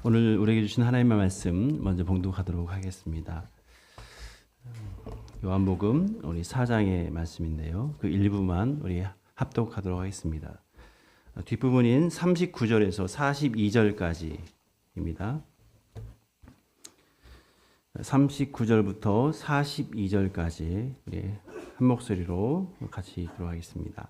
오늘 우리에게 주신 하나님의 말씀 먼저 봉독하도록 하겠습니다. 요한복음 우리 4장의 말씀인데요. 그 일부만 우리 합독하도록 하겠습니다. 뒷부분인 39절에서 42절까지입니다. 39절부터 42절까지 우리 한 목소리로 같이 읽도록 하겠습니다.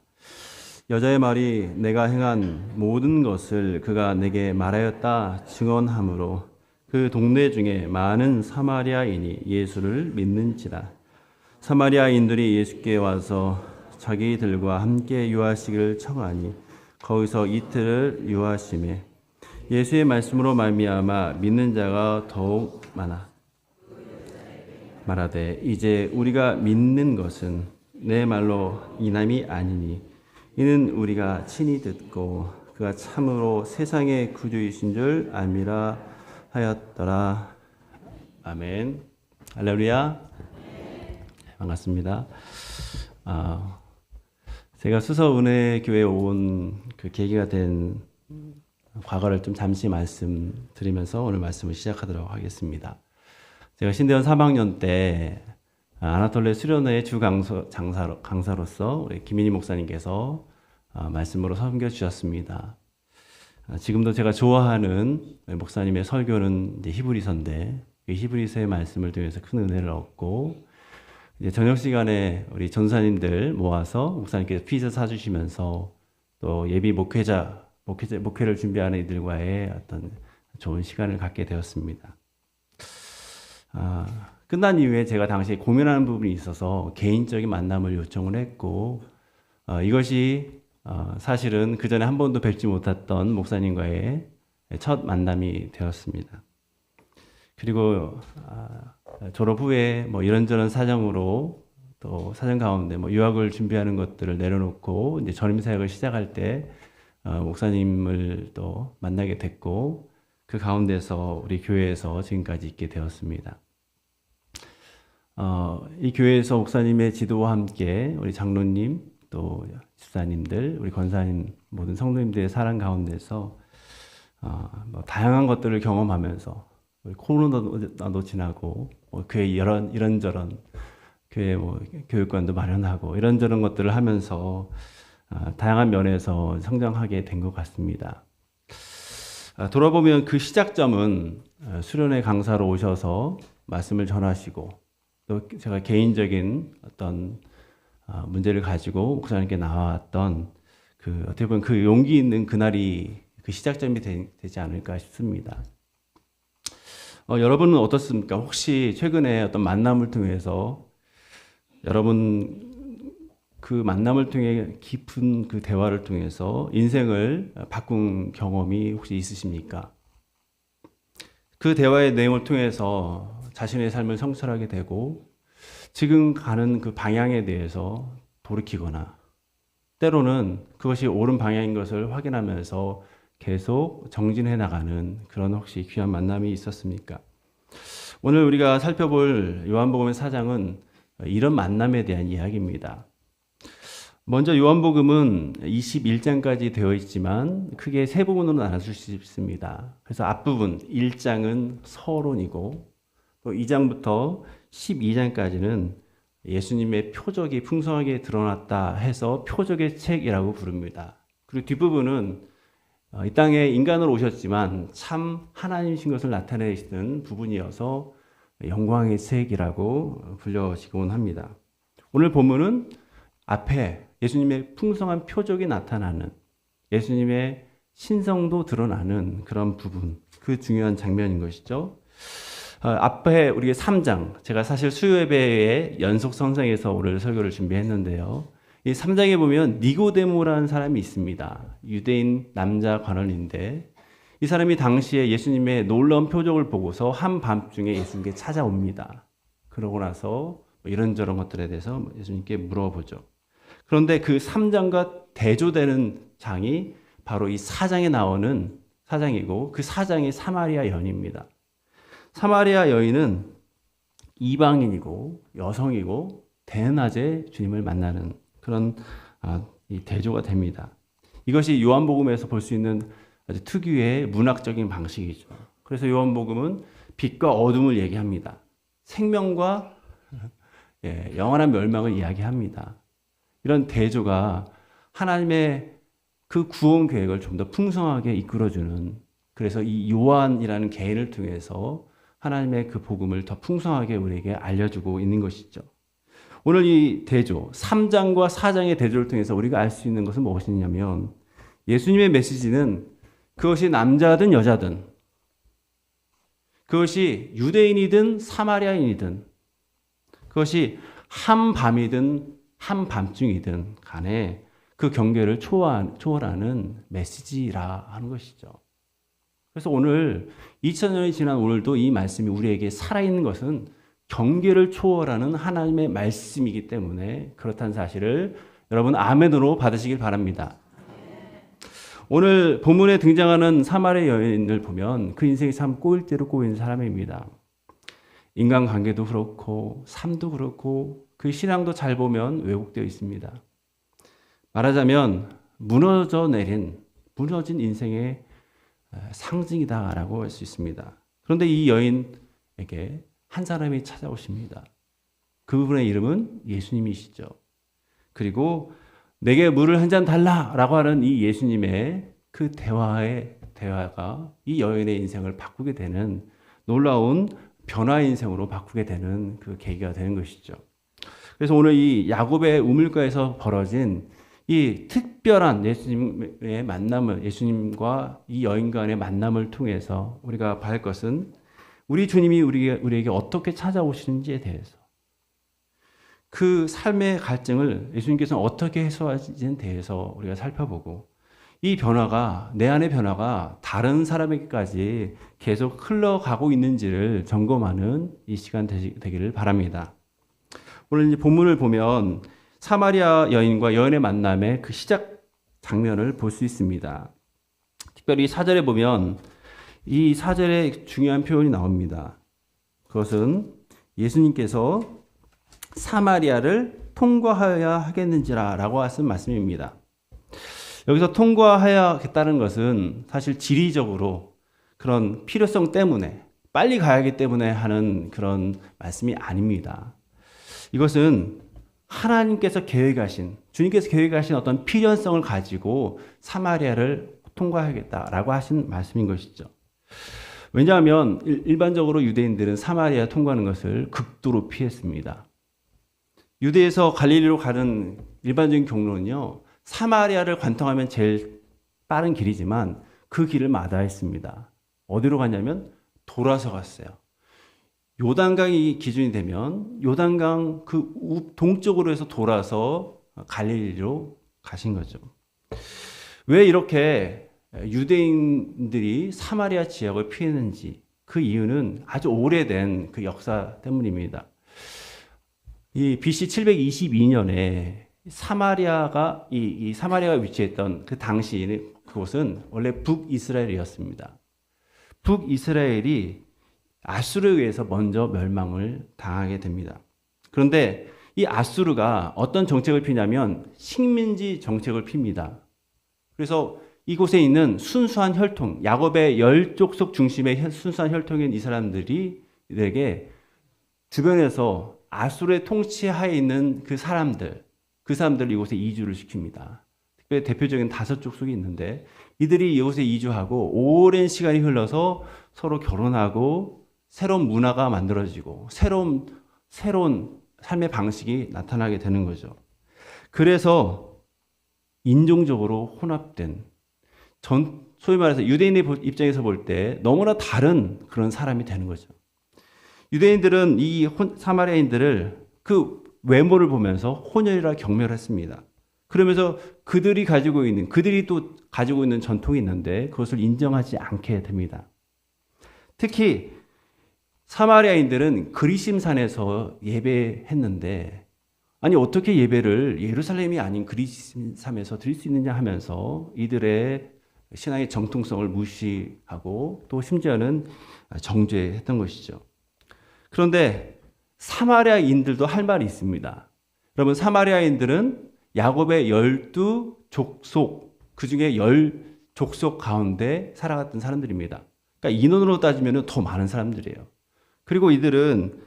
여자의 말이 내가 행한 모든 것을 그가 내게 말하였다 증언하므로 그 동네 중에 많은 사마리아인이 예수를 믿는지라. 사마리아인들이 예수께 와서 자기들과 함께 유하시기를 청하니 거기서 이틀을 유하시매 예수의 말씀으로 말미암아 믿는 자가 더욱 많아 말하되 이제 우리가 믿는 것은 내 말로 인함이 아니니 이는 우리가 친히 듣고 그가 참으로 세상의 구주이신 줄 알미라 하였더라. 아멘. 할렐루야. 반갑습니다. 제가 수서은혜교회에 온 그 계기가 된 과거를 좀 잠시 말씀드리면서 오늘 말씀을 시작하도록 하겠습니다. 제가 신대원 3학년 때 아나톨레 수련회 주 강사로서 우리 김인희 목사님께서 말씀으로 섬겨 주셨습니다. 지금도 제가 좋아하는 목사님의 설교는 이제 히브리서인데 그 히브리서의 말씀을 통해서 큰 은혜를 얻고 이제 저녁 시간에 우리 전사님들 모아서 목사님께서 피자 사주시면서 또 예비 목회를 준비하는 이들과의 어떤 좋은 시간을 갖게 되었습니다. 끝난 이후에 제가 당시에 고민하는 부분이 있어서 개인적인 만남을 요청을 했고 이것이 사실은 그 전에 한 번도 뵙지 못했던 목사님과의 첫 만남이 되었습니다. 그리고 졸업 후에 뭐 이런저런 사정으로 또 사정 가운데 뭐 유학을 준비하는 것들을 내려놓고 이제 전임 사역을 시작할 때 목사님을 또 만나게 됐고 그 가운데서 우리 교회에서 지금까지 있게 되었습니다. 이 교회에서 목사님의 지도와 함께 우리 장로님 또 집사님들 우리 권사님 모든 성도님들의 사랑 가운데서 뭐 다양한 것들을 경험하면서 코로나도 지나고 교회 이런저런 교회 뭐 교육관도 마련하고 이런저런 것들을 하면서 다양한 면에서 성장하게 된 것 같습니다. 돌아보면 그 시작점은 수련회 강사로 오셔서 말씀을 전하시고 또 제가 개인적인 어떤 문제를 가지고 목사님께 나왔던 그 어떻게 보면 그 용기 있는 그날이 그 시작점이 되지 않을까 싶습니다. 여러분은 어떻습니까? 혹시 최근에 어떤 만남을 통해서 여러분 그 만남을 통해 깊은 그 대화를 통해서 인생을 바꾼 경험이 혹시 있으십니까? 그 대화의 내용을 통해서 자신의 삶을 성찰하게 되고 지금 가는 그 방향에 대해서 돌이키거나 때로는 그것이 옳은 방향인 것을 확인하면서 계속 정진해 나가는 그런 혹시 귀한 만남이 있었습니까? 오늘 우리가 살펴볼 요한복음의 4장은 이런 만남에 대한 이야기입니다. 먼저 요한복음은 21장까지 되어 있지만 크게 세 부분으로 나눌 수 있습니다. 그래서 앞부분 1장은 서론이고 또 2장부터 12장까지는 예수님의 표적이 풍성하게 드러났다 해서 표적의 책이라고 부릅니다. 그리고 뒷부분은 이 땅에 인간으로 오셨지만 참 하나님이신 것을 나타내시는 부분이어서 영광의 책이라고 불려지곤 합니다. 오늘 본문은 앞에 예수님의 풍성한 표적이 나타나는 예수님의 신성도 드러나는 그런 부분, 그 중요한 장면인 것이죠. 앞에 우리 3장, 제가 사실 수요예배의 연속 선상에서 오늘 설교를 준비했는데요. 이 3장에 보면 니고데모라는 사람이 있습니다. 유대인 남자 관원인데 이 사람이 당시에 예수님의 놀라운 표적을 보고서 한밤중에 예수님께 찾아옵니다. 그러고 나서 이런저런 것들에 대해서 예수님께 물어보죠. 그런데 그 3장과 대조되는 장이 바로 이 4장에 나오는 4장이고 그 4장이 사마리아 여인입니다. 사마리아 여인은 이방인이고 여성이고 대낮에 주님을 만나는 그런 이 대조가 됩니다. 이것이 요한복음에서 볼 수 있는 아주 특유의 문학적인 방식이죠. 그래서 요한복음은 빛과 어둠을 얘기합니다. 생명과 영원한 멸망을 이야기합니다. 이런 대조가 하나님의 그 구원 계획을 좀 더 풍성하게 이끌어주는, 그래서 이 요한이라는 개인을 통해서 하나님의 그 복음을 더 풍성하게 우리에게 알려주고 있는 것이죠. 오늘 이 대조, 3장과 4장의 대조를 통해서 우리가 알 수 있는 것은 무엇이냐면, 예수님의 메시지는 그것이 남자든 여자든, 그것이 유대인이든 사마리아인이든, 그것이 한밤이든 한밤중이든 간에 그 경계를 초월하는 메시지라 하는 것이죠. 그래서 오늘 2000년이 지난 오늘도 이 말씀이 우리에게 살아있는 것은 경계를 초월하는 하나님의 말씀이기 때문에 그렇다는 사실을 여러분 아멘으로 받으시길 바랍니다. 오늘 본문에 등장하는 사마리아 여인을 보면 그 인생이 참 꼬일 대로 꼬이는 사람입니다. 인간관계도 그렇고 삶도 그렇고 그 신앙도 잘 보면 왜곡되어 있습니다. 말하자면 무너진 인생의 상징이다라고 할 수 있습니다. 그런데 이 여인에게 한 사람이 찾아오십니다. 그분의 이름은 예수님이시죠. 그리고 내게 물을 한 잔 달라라고 하는 이 예수님의 그 대화가 이 여인의 인생을 바꾸게 되는, 놀라운 변화 인생으로 바꾸게 되는 그 계기가 되는 것이죠. 그래서 오늘 이 야곱의 우물가에서 벌어진 이 특별한 예수님의 만남을, 예수님과 이 여인 간의 만남을 통해서 우리가 봐야 할 것은 우리 주님이 우리에게 어떻게 찾아오시는지에 대해서, 그 삶의 갈증을 예수님께서는 어떻게 해소하시는지에 대해서 우리가 살펴보고, 이 변화가, 내 안의 변화가 다른 사람에게까지 계속 흘러가고 있는지를 점검하는 이 시간 되기를 바랍니다. 오늘 이제 본문을 보면 사마리아 여인과 여인의 만남의 그 시작 장면을 볼 수 있습니다. 특별히 4절에 보면 이 4절에 중요한 표현이 나옵니다. 그것은 예수님께서 사마리아를 통과하여야 하겠는지라 라고 하신 말씀입니다. 여기서 통과해야겠다는 것은 사실 지리적으로 그런 필요성 때문에, 빨리 가야 하기 때문에 하는 그런 말씀이 아닙니다. 이것은 하나님께서 계획하신, 주님께서 계획하신 어떤 필연성을 가지고 사마리아를 통과하겠다라고 하신 말씀인 것이죠. 왜냐하면 일반적으로 유대인들은 사마리아 통과하는 것을 극도로 피했습니다. 유대에서 갈릴리로 가는 일반적인 경로는요, 사마리아를 관통하면 제일 빠른 길이지만 그 길을 마다했습니다. 어디로 갔냐면 돌아서 갔어요. 요단강이 기준이 되면 요단강 그 동쪽으로 해서 돌아서 갈릴리로 가신 거죠. 왜 이렇게 유대인들이 사마리아 지역을 피했는지, 그 이유는 아주 오래된 그 역사 때문입니다. 이 BC 722년에 사마리아가 이 사마리아가 위치했던 그 당시 그곳은 원래 북이스라엘이었습니다. 북이스라엘이 아수르에 의해서 먼저 멸망을 당하게 됩니다. 그런데 이 아수르가 어떤 정책을 피냐면 식민지 정책을 핍니다. 그래서 이곳에 있는 순수한 혈통, 야곱의 10족속 중심의 순수한 혈통인 이 사람들에게 주변에서 아수르의 통치하에 있는 그 사람들 이곳에 이주를 시킵니다. 특별히 대표적인 5족속이 있는데 이들이 이곳에 이주하고 오랜 시간이 흘러서 서로 결혼하고 새로운 문화가 만들어지고 새로운 삶의 방식이 나타나게 되는 거죠. 그래서 인종적으로 혼합된, 소위 말해서 유대인의 입장에서 볼 때 너무나 다른 그런 사람이 되는 거죠. 유대인들은 이 사마리아인들을 그 외모를 보면서 혼혈이라 경멸했습니다. 그러면서 그들이 또 가지고 있는 전통이 있는데 그것을 인정하지 않게 됩니다. 특히 사마리아인들은 그리심산에서 예배했는데, 아니 어떻게 예배를 예루살렘이 아닌 그리심산에서 드릴 수 있느냐 하면서 이들의 신앙의 정통성을 무시하고 또 심지어는 정죄했던 것이죠. 그런데 사마리아인들도 할 말이 있습니다. 여러분, 사마리아인들은 야곱의 12족속, 그 중에 10족속 가운데 살아갔던 사람들입니다. 그러니까 인원으로 따지면 더 많은 사람들이에요. 그리고 이들은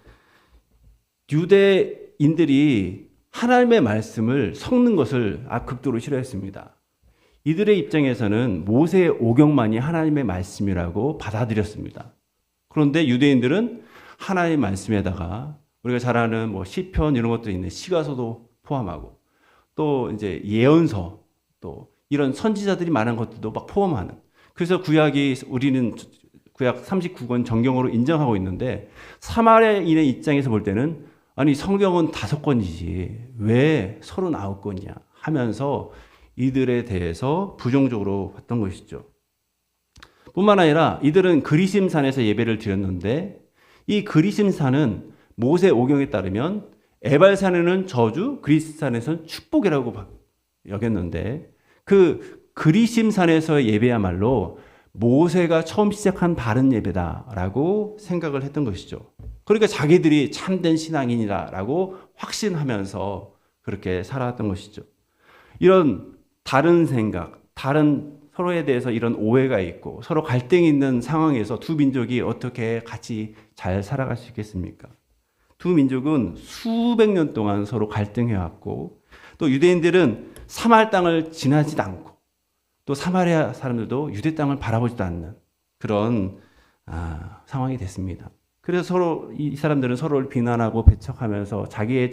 유대인들이 하나님의 말씀을 섞는 것을 극도로 싫어했습니다. 이들의 입장에서는 모세의 오경만이 하나님의 말씀이라고 받아들였습니다. 그런데 유대인들은 하나님의 말씀에다가 우리가 잘 아는 시편 이런 것도 있는 시가서도 포함하고 또 이제 예언서 또 이런 선지자들이 말한 것들도 막 포함하는. 그래서 우리는 구약 39권 정경으로 인정하고 있는데 사마리아인의 입장에서 볼 때는 아니 성경은 5권이지 왜 39권이냐 하면서 이들에 대해서 부정적으로 봤던 것이죠. 뿐만 아니라 이들은 그리심산에서 예배를 드렸는데 이 그리심산은 모세 오경에 따르면 에발산에는 저주, 그리심산에서는 축복이라고 여겼는데 그 그리심산에서의 예배야말로 모세가 처음 시작한 바른 예배다라고 생각을 했던 것이죠. 그러니까 자기들이 참된 신앙인이다라고 확신하면서 그렇게 살아왔던 것이죠. 이런 다른 생각, 다른 서로에 대해서 이런 오해가 있고 서로 갈등이 있는 상황에서 두 민족이 어떻게 같이 잘 살아갈 수 있겠습니까? 두 민족은 수백 년 동안 서로 갈등해왔고 또 유대인들은 사마리 땅을 지나지도 않고 또 사마리아 사람들도 유대 땅을 바라보지도 않는 그런 상황이 됐습니다. 그래서 이 사람들은 서로를 비난하고 배척하면서 자기의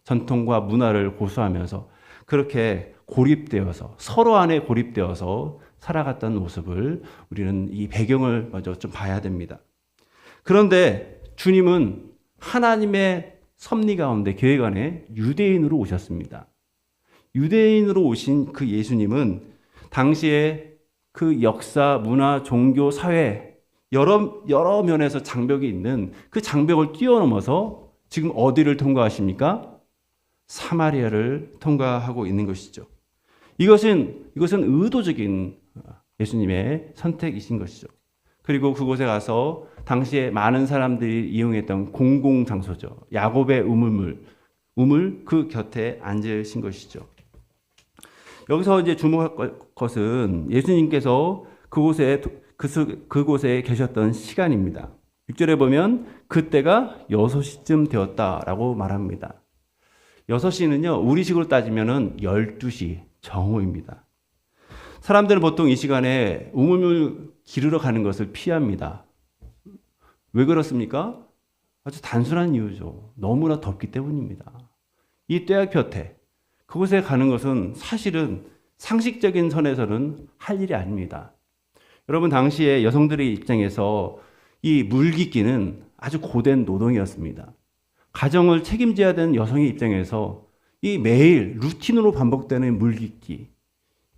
전통과 문화를 고수하면서 그렇게 고립되어서 서로 안에 고립되어서 살아갔던 모습을 우리는 이 배경을 먼저 좀 봐야 됩니다. 그런데 주님은 하나님의 섭리 가운데 계획 안에 유대인으로 오셨습니다. 유대인으로 오신 그 예수님은 당시에 그 역사, 문화, 종교, 사회 여러 면에서 장벽이 있는 그 장벽을 뛰어넘어서 지금 어디를 통과하십니까? 사마리아를 통과하고 있는 것이죠. 이것은 의도적인 예수님의 선택이신 것이죠. 그리고 그곳에 가서 당시에 많은 사람들이 이용했던 공공장소죠. 야곱의 우물 그 곁에 앉으신 것이죠. 여기서 이제 주목할 것은 예수님께서 그곳에 계셨던 시간입니다. 6절에 보면 그때가 6시쯤 되었다라고 말합니다. 6시는요, 우리식으로 따지면은 12시 정오입니다. 사람들은 보통 이 시간에 우물물 기르러 가는 것을 피합니다. 왜 그렇습니까? 아주 단순한 이유죠. 너무나 덥기 때문입니다. 이 떼약 곁에 그곳에 가는 것은 사실은 상식적인 선에서는 할 일이 아닙니다. 여러분, 당시에 여성들의 입장에서 이 물깃기는 아주 고된 노동이었습니다. 가정을 책임져야 되는 여성의 입장에서 이 매일 루틴으로 반복되는 물깃기,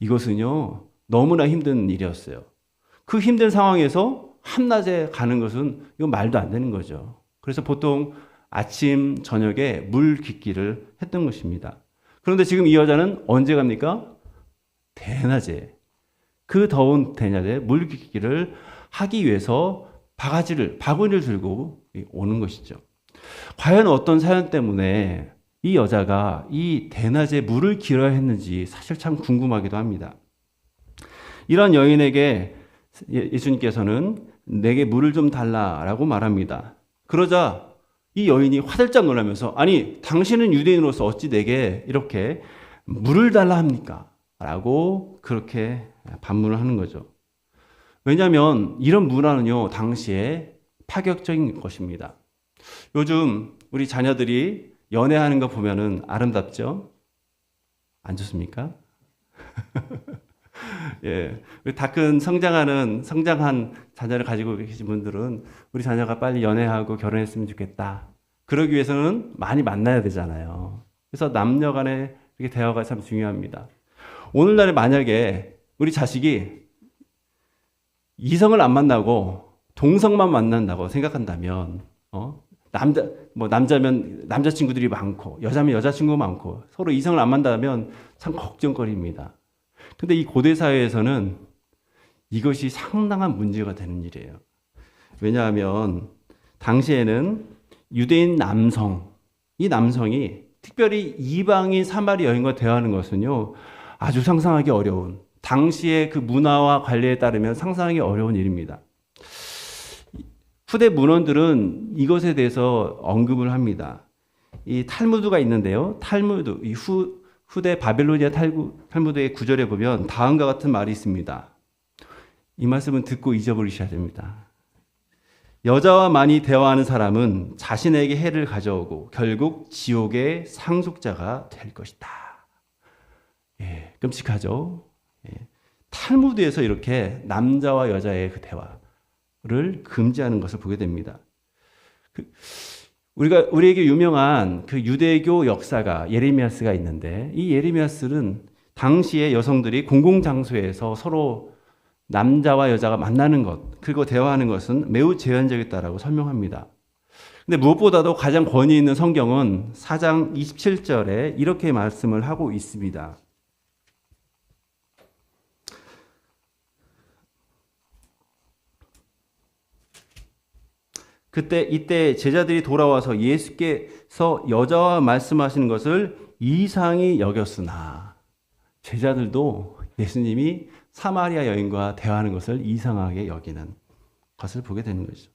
이것은요 너무나 힘든 일이었어요. 그 힘든 상황에서 한낮에 가는 것은 이건 말도 안 되는 거죠. 그래서 보통 아침, 저녁에 물깃기를 했던 것입니다. 그런데 지금 이 여자는 언제 갑니까? 대낮에. 그 더운 대낮에 물깃기를 하기 위해서 바구니를 들고 오는 것이죠. 과연 어떤 사연 때문에 이 여자가 이 대낮에 물을 길어야 했는지 사실 참 궁금하기도 합니다. 이런 여인에게 예수님께서는 내게 물을 좀 달라라고 말합니다. 그러자 이 여인이 화들짝 놀라면서 아니 당신은 유대인으로서 어찌 내게 이렇게 물을 달라 합니까? 라고 그렇게 반문을 하는 거죠. 왜냐하면 이런 문화는요 당시에 파격적인 것입니다. 요즘 우리 자녀들이 연애하는 거 보면은 아름답죠? 안 좋습니까? 예, 다 큰 성장한 자녀를 가지고 계신 분들은 우리 자녀가 빨리 연애하고 결혼했으면 좋겠다. 그러기 위해서는 많이 만나야 되잖아요. 그래서 남녀 간의 이렇게 대화가 참 중요합니다. 오늘날에 만약에 우리 자식이 이성을 안 만나고 동성만 만난다고 생각한다면, 남자면 남자친구들이 많고, 여자면 여자친구 많고, 서로 이성을 안 만나면 참 걱정거리입니다. 근데 이 고대 사회에서는 이것이 상당한 문제가 되는 일이에요. 왜냐하면 당시에는 유대인 이 남성이 특별히 이방인 사마리 여인과 대화하는 것은요, 아주 상상하기 어려운, 당시의 그 문화와 관례에 따르면 상상하기 어려운 일입니다. 후대 문헌들은 이것에 대해서 언급을 합니다. 이 탈무드가 있는데요. 탈무드, 후대 바벨로니아 탈무드의 구절에 보면 다음과 같은 말이 있습니다. 이 말씀은 듣고 잊어버리셔야 됩니다. 여자와 많이 대화하는 사람은 자신에게 해를 가져오고 결국 지옥의 상속자가 될 것이다. 예, 끔찍하죠. 예, 탈무드에서 이렇게 남자와 여자의 그 대화를 금지하는 것을 보게 됩니다. 우리에게 유명한 그 유대교 역사가 예레미야스가 있는데, 이 예레미야스는 당시에 여성들이 공공장소에서 서로 남자와 여자가 만나는 것, 그리고 대화하는 것은 매우 제한적이었다라고 설명합니다. 근데 무엇보다도 가장 권위 있는 성경은 4장 27절에 이렇게 말씀을 하고 있습니다. 이때 제자들이 돌아와서 예수께서 여자와 말씀하시는 것을 이상히 여겼으나, 제자들도 예수님이 사마리아 여인과 대화하는 것을 이상하게 여기는 것을 보게 되는 거죠.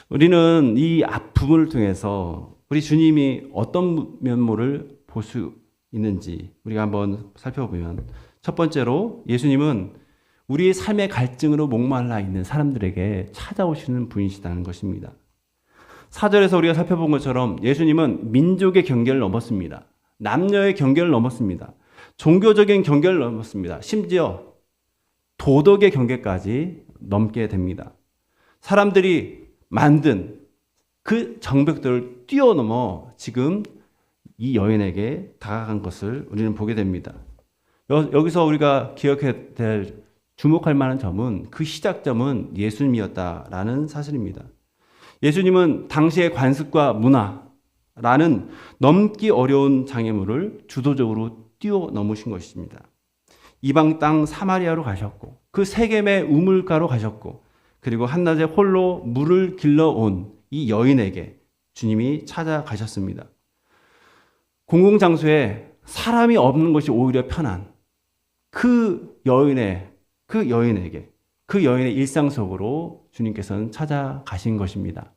우리는 이 부분을 통해서 우리 주님이 어떤 면모를 볼 수 있는지 우리가 한번 살펴보면, 첫 번째로 예수님은 우리의 삶의 갈증으로 목말라 있는 사람들에게 찾아오시는 분이시다는 것입니다. 4절에서 우리가 살펴본 것처럼 예수님은 민족의 경계를 넘었습니다. 남녀의 경계를 넘었습니다. 종교적인 경계를 넘었습니다. 심지어 도덕의 경계까지 넘게 됩니다. 사람들이 만든 그 장벽들을 뛰어넘어 지금 이 여인에게 다가간 것을 우리는 보게 됩니다. 여기서 우리가 기억해야 될, 주목할 만한 점은, 그 시작점은 예수님이었다라는 사실입니다. 예수님은 당시의 관습과 문화라는 넘기 어려운 장애물을 주도적으로 뛰어넘으신 것입니다. 이방 땅 사마리아로 가셨고, 그 세겜의 우물가로 가셨고, 그리고 한낮에 홀로 물을 길러온 이 여인에게 주님이 찾아가셨습니다. 공공장소에 사람이 없는 것이 오히려 편한 그 여인에게, 그 여인의 일상 속으로 주님께서는 찾아가신 것입니다.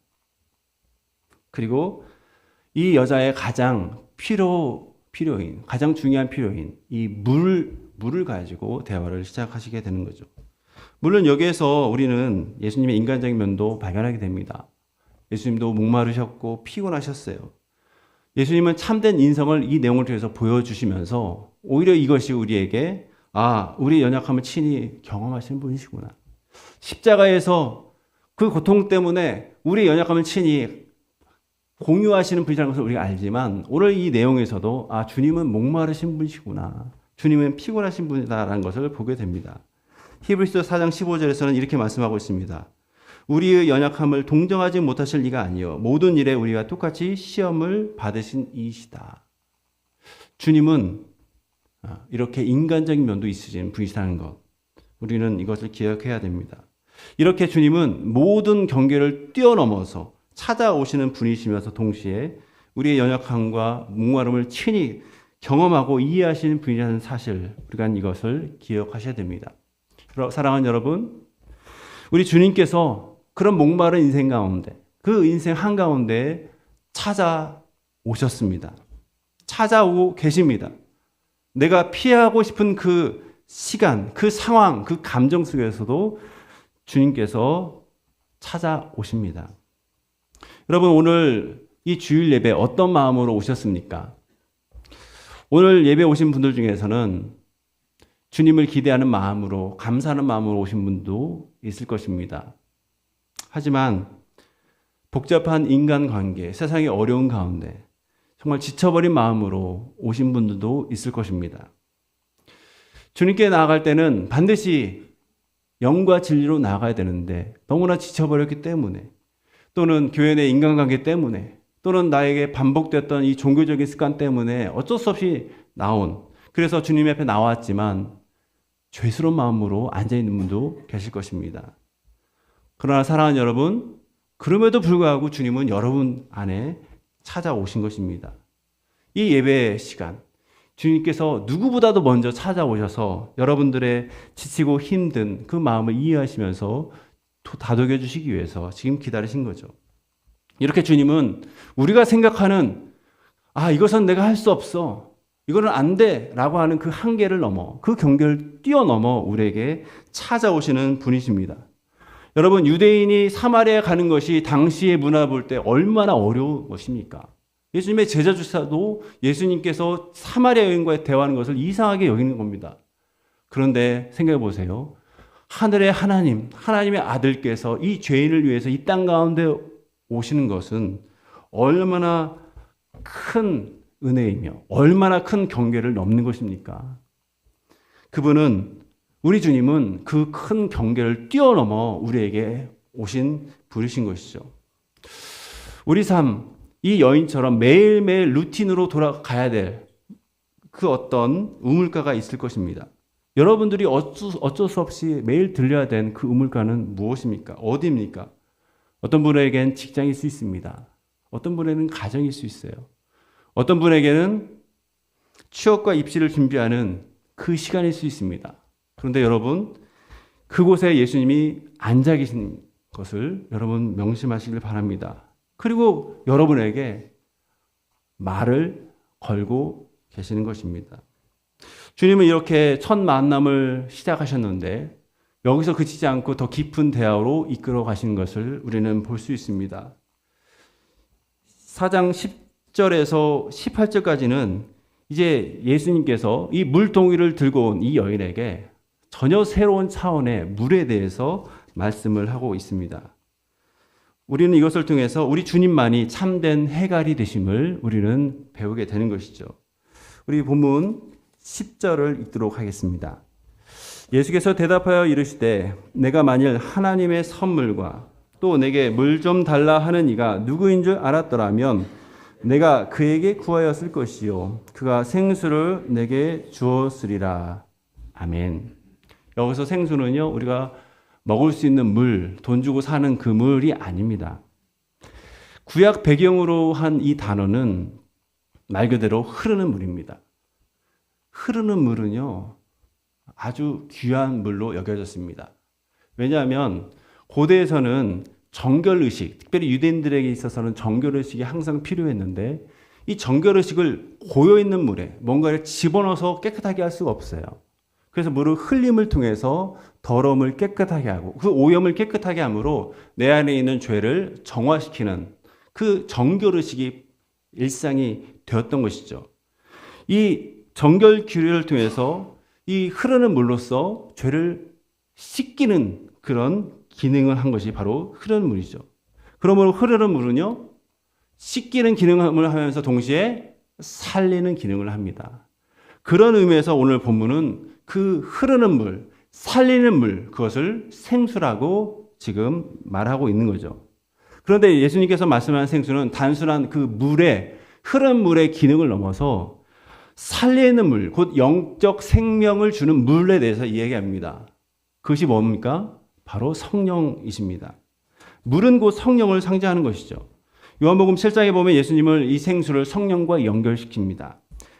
그리고 이 여자의 가장 필요인, 가장 중요한 필요인 이 물을 가지고 대화를 시작하시게 되는 거죠. 물론 여기에서 우리는 예수님의 인간적인 면도 발견하게 됩니다. 예수님도 목마르셨고 피곤하셨어요. 예수님은 참된 인성을 이 내용을 통해서 보여주시면서 오히려 이것이 우리에게, 우리의 연약함을 친히 경험하시는 분이시구나, 십자가에서 그 고통 때문에 우리의 연약함을 친히 공유하시는 분이라는 것을 우리가 알지만, 오늘 이 내용에서도 주님은 목마르신 분이시구나, 주님은 피곤하신 분이다라는 것을 보게 됩니다. 히브리서 4장 15절에서는 이렇게 말씀하고 있습니다. 우리의 연약함을 동정하지 못하실 리가 아니요 모든 일에 우리가 똑같이 시험을 받으신 이시다. 주님은 이렇게 인간적인 면도 있으신 분이시라는 것, 우리는 이것을 기억해야 됩니다. 이렇게 주님은 모든 경계를 뛰어넘어서 찾아오시는 분이시면서 동시에 우리의 연약함과 목마름을 친히 경험하고 이해하시는 분이라는 사실, 우리가 이것을 기억하셔야 됩니다. 사랑하는 여러분, 우리 주님께서 그런 목마른 인생 가운데, 그 인생 한가운데 찾아오셨습니다. 찾아오고 계십니다. 내가 피하고 싶은 그 시간, 그 상황, 그 감정 속에서도 주님께서 찾아오십니다. 여러분, 오늘 이 주일 예배 어떤 마음으로 오셨습니까? 오늘 예배 오신 분들 중에서는 주님을 기대하는 마음으로, 감사하는 마음으로 오신 분도 있을 것입니다. 하지만 복잡한 인간관계, 세상의 어려운 가운데 정말 지쳐버린 마음으로 오신 분들도 있을 것입니다. 주님께 나아갈 때는 반드시 영과 진리로 나아가야 되는데, 너무나 지쳐버렸기 때문에, 또는 교회 내 인간관계 때문에, 또는 나에게 반복됐던 이 종교적인 습관 때문에 어쩔 수 없이 그래서 주님 앞에 나왔지만 죄스러운 마음으로 앉아있는 분도 계실 것입니다. 그러나 사랑하는 여러분, 그럼에도 불구하고 주님은 여러분 안에 찾아오신 것입니다. 이 예배 시간, 주님께서 누구보다도 먼저 찾아오셔서 여러분들의 지치고 힘든 그 마음을 이해하시면서 다독여 주시기 위해서 지금 기다리신 거죠. 이렇게 주님은 우리가 생각하는 이것은 내가 할 수 없어, 이거는 안 돼 라고 하는 그 한계를 넘어, 그 경계를 뛰어넘어 우리에게 찾아오시는 분이십니다. 여러분, 유대인이 사마리아에 가는 것이 당시의 문화 볼 때 얼마나 어려운 것입니까? 예수님의 제자주사도 예수님께서 사마리아 여인과의 대화하는 것을 이상하게 여기는 겁니다. 그런데 생각해 보세요. 하늘의 하나님, 하나님의 아들께서 이 죄인을 위해서 이 땅 가운데 오시는 것은 얼마나 큰 은혜이며 얼마나 큰 경계를 넘는 것입니까? 그분은, 우리 주님은 그 큰 경계를 뛰어넘어 우리에게 오신 분이신 것이죠. 우리 삶, 이 여인처럼 매일매일 루틴으로 돌아가야 될 그 어떤 우물가가 있을 것입니다. 여러분들이 어쩔 수 없이 매일 들려야 되는 그 우물가는 무엇입니까? 어디입니까? 어떤 분에게는 직장일 수 있습니다. 어떤 분에게는 가정일 수 있어요. 어떤 분에게는 취업과 입시를 준비하는 그 시간일 수 있습니다. 그런데 여러분, 그곳에 예수님이 앉아 계신 것을 여러분 명심하시길 바랍니다. 그리고 여러분에게 말을 걸고 계시는 것입니다. 주님은 이렇게 첫 만남을 시작하셨는데 여기서 그치지 않고 더 깊은 대화로 이끌어 가시는 것을 우리는 볼 수 있습니다. 4장 10절에서 18절까지는 이제 예수님께서 이 물동이를 들고 온 이 여인에게 전혀 새로운 차원의 물에 대해서 말씀을 하고 있습니다. 우리는 이것을 통해서 우리 주님만이 참된 해갈이 되심을 우리는 배우게 되는 것이죠. 우리 본문 10절을 읽도록 하겠습니다. 예수께서 대답하여 이르시되 내가 만일 하나님의 선물과 또 내게 물 좀 달라 하는 이가 누구인 줄 알았더라면 내가 그에게 구하였을 것이요 그가 생수를 내게 주었으리라. 아멘. 여기서 생수는요, 우리가 먹을 수 있는 물, 돈 주고 사는 그 물이 아닙니다. 구약 배경으로 한 이 단어는 말 그대로 흐르는 물입니다. 흐르는 물은요, 아주 귀한 물로 여겨졌습니다. 왜냐하면 고대에서는 정결의식, 특별히 유대인들에게 있어서는 정결의식이 항상 필요했는데 이 정결의식을 고여있는 물에 뭔가를 집어넣어서 깨끗하게 할 수가 없어요. 그래서 물을 흘림을 통해서 더러움을 깨끗하게 하고 그 오염을 깨끗하게 함으로 내 안에 있는 죄를 정화시키는 그 정결의식이 일상이 되었던 것이죠. 이 정결 규례를 통해서 이 흐르는 물로서 죄를 씻기는 그런 기능을 한 것이 바로 흐르는 물이죠. 그러므로 흐르는 물은요, 씻기는 기능을 하면서 동시에 살리는 기능을 합니다. 그런 의미에서 오늘 본문은 그 흐르는 물, 살리는 물, 그것을 생수라고 지금 말하고 있는 거죠. 그런데 예수님께서 말씀하는 생수는 단순한 그 물의, 흐르는 물의 기능을 넘어서 살리는 물, 곧 영적 생명을 주는 물에 대해서 이야기합니다. 그것이 뭡니까? 바로 성령이십니다. 물은 곧 성령을 상징하는 것이죠. 요한복음 7장에 보면 예수님을 이 생수를 성령과 연결시킵니다.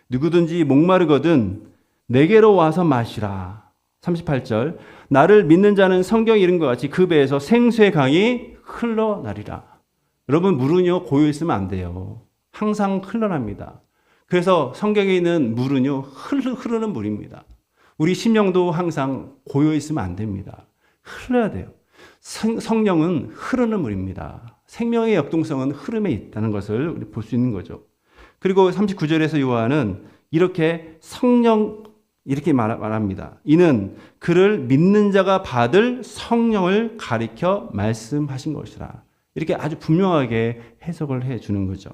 누구든지 목마르거든 내게로 와서 마시라. 38절, 나를 믿는 자는 성경에 이른 것 같이 그 배에서 생수의 강이 흘러나리라. 여러분, 물은요 고여 있으면 안 돼요. 항상 흘러납니다. 그래서 성경에 있는 물은요 흐르는 물입니다. 우리 심령도 항상 고여 있으면 안 됩니다. 흘러야 돼요. 성령은 흐르는 물입니다. 생명의 역동성은 흐름에 있다는 것을 우리 볼 수 있는 거죠. 그리고 39절에서 요한은 이렇게 성령 이렇게 말합니다. 이는 그를 믿는 자가 받을 성령을 가리켜 말씀하신 것이라. 이렇게 아주 분명하게 해석을 해 주는 거죠.